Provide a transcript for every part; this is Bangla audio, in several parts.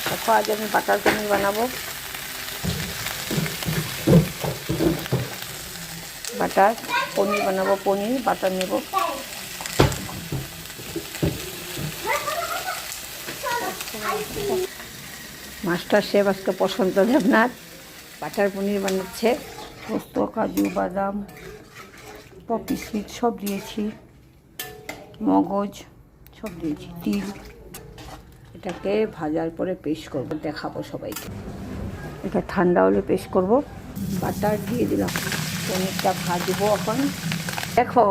দেখো আজ আমি বাটার পনির বানাবো। পনির বাটার নেব। মাস্টার শেফ আজকে পছন্দ দেবনাথ বাটার পনির বানাচ্ছে। পোস্ত, কাজু, বাদাম, পপি সিড সব দিয়েছি, মগজ সব দিয়েছি, তিল। এটাকে ভাজার পরে পেস্ট করব, দেখাবো সবাইকে। এটা ঠান্ডা হলে পেস্ট করব। বাটার দিয়ে দিলাম, পনিরটা ভাজবো এখন। দেখো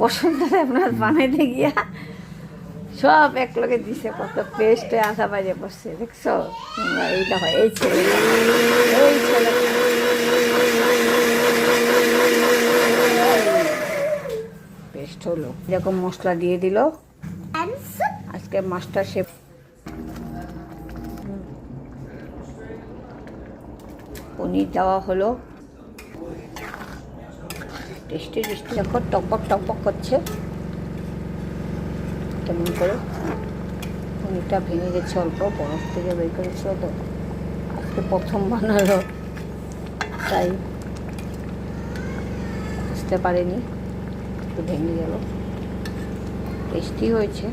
পছন্দ আপনার বানাইতে গিয়া সব এক লগে দিছে, কত পেস্টে আধা বাজে বসছে, দেখছো? এই দেখো এই ছেলে পেস্ট হলো। এরকম মশলা দিয়ে দিল আজকে মাস্টার শেফ। পনির দেওয়া হলো, টেস্টি দেখো টকবক করছে কেমন করে। পনিরটা ভেঙে গেছে, অল্প বরফ থেকে বের করেছিল তো, আজকে প্রথম বানালো তাই বুঝতে পারেনি, একটু ভেঙে গেল। টেস্টি হয়েছে।